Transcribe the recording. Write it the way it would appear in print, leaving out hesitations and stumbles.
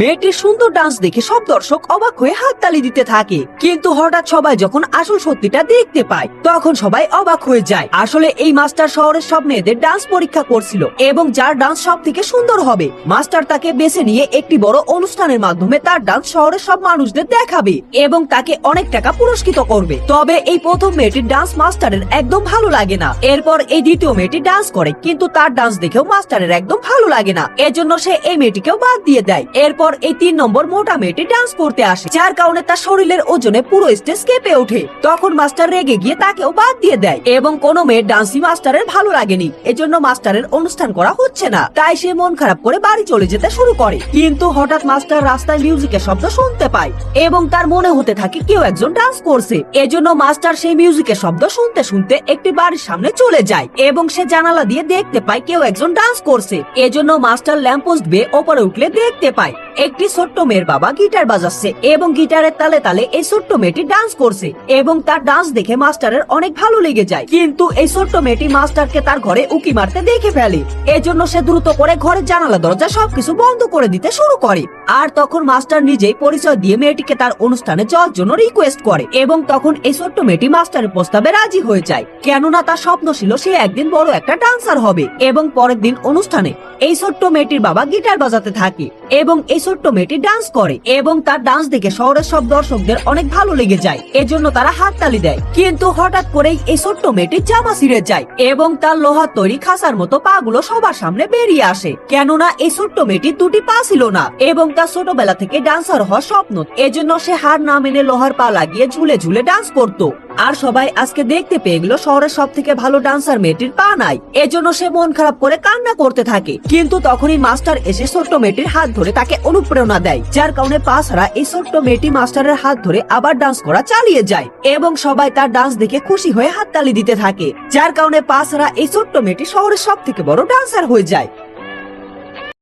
মেয়েটির সুন্দর ডান্স দেখে সব দর্শক অবাক হয়ে হাততালি দিতে থাকে। কিন্তু হঠাৎ সবাই যখন আসল সত্যিটা দেখতে পায় তখন সবাই অবাক হয়ে যায়। আসলে এই মাস্টার শহরের সব মেয়েদের ডান্স পরীক্ষা করছিল এবং যার ডান্স সব থেকে সুন্দর হবে মাস্টার তাকে বেছে নিয়ে একটি বড় অনুষ্ঠানের মাধ্যমে তার ডান্স শহরের সব মানুষদের দেখাবে এবং তাকে অনেক টাকা পুরস্কৃত করবে। তবে এই প্রথম মেয়েটির ডান্স মাস্টারের একদম ভালো লাগে না। এরপর এই দ্বিতীয় মেয়েটি ডান্স করে কিন্তু তার ডান্স দেখেও মাস্টারের একদম ভালো লাগে না, এজন্য সে এই মেয়েটিকেও বাদ দিয়ে দেয়। এরপর এই 3 নম্বর মোটা মেয়েটি ডান্স করতে আসে, যার কারণে তার শরীরের ওজনে পুরো স্টেজ কেঁপে ওঠে। তখন মাস্টার রেগে গিয়ে তাকেও বাদ দিয়ে দেয় এবং কোনো মেয়ের ডান্সই মাস্টারের ভালো লাগেনি, এজন্য মাস্টারের অনুষ্ঠান করা হচ্ছে না। তাই সে মন খারাপ করে বাড়ি চলে যেতে শুরু করে। কিন্তু হঠাৎ মাস্টার রাস্তায় মিউজিকের শব্দ শুনতে পায় এবং তার মনে হতে থাকে কেউ একজন ডান্স করছে। এজন্য মাস্টার সেই মিউজিকের শব্দ শুনতে শুনতে একটি বাড়ির সামনে চলে যায় এবং সে জানালা দিয়ে দেখতে পায় কেউ একজন ডান্স করছে। এজন্য মাস্টার ল্যাম্পপোস্ট বেয়ে ওপরে উঠলে দেখতে পায় একটি ছোট্ট মেয়ের বাবা গিটার বাজাচ্ছে এবং গিটারের তালে তালে এই ছোট্ট মেয়েটি ডান্স করছে এবং তার ডান্স দেখে মাস্টারের অনেক ভালো লেগে যায়। কিন্তু এই ছোট্ট মেয়েটি মাস্টারকে তার ঘরে উকি মারতে দেখে ফেলে, এজন্য সে দ্রুত করে ঘরের জানালা দরজা সবকিছু বন্ধ করে দিতে শুরু করে। আর তখন মাস্টার নিজেই পরিচয় দিয়ে মেয়েটিকে তার অনুষ্ঠানে যাওয়ার জন্য রিকোয়েস্ট করে এবং তখন এই ছোট্ট মেয়েটি মাস্টারের প্রস্তাবে রাজি হয়ে যায়, কেননা তার স্বপ্ন ছিল সে একদিন বড় একটা ডান্সার হবে। এবং পরের দিন অনুষ্ঠানে এই ছোট্ট মেয়েটির বাবা গিটার বাজাতে থাকে এবং এই ছোট্ট মেয়েটি ডান্স করে এবং তার ডান্স দেখে শহরের সব দর্শকদের অনেক ভালো লেগে যায়, এজন্য তারা হাততালি দেয়। কিন্তু হঠাৎ করেই এই ছোট্ট মেয়েটির জামা ছিঁড়ে যায় এবং তার লোহার তৈরি খাঁচার মতো পা গুলো সবার সামনে বেরিয়ে আসে, কেননা এই ছোট্ট মেয়েটির 2টি পা ছিল না এবং তার ছোটবেলা থেকে ডান্সার হওয়ার স্বপ্ন, এজন্য সে হার না মেনে লোহার পা লাগিয়ে ঝুলে ঝুলে ডান্স করতো। আর সবাই আজকে দেখতে পেয়ে গেল শহরের সব থেকে ভালো ডান্সার মেয়েটির পা নাই, এজন্য সে মন খারাপ করে কান্না করতে থাকে। কিন্তু তখনই মাস্টার এসে ছোট্ট মেয়েটির হাত ধরে তাকে অনুপ্রেরণা দেয়, যার কারণে পা ছাড়া এই ছোট্ট মেয়েটি মাস্টারের হাত ধরে আবার ডান্স করা চালিয়ে যায় এবং সবাই তার ডান্স দেখে খুশি হয়ে হাততালি দিতে থাকে, যার কারণে পা ছাড়া এই ছোট্ট মেয়েটি শহরের সব থেকে বড় ডান্সার হয়ে যায়।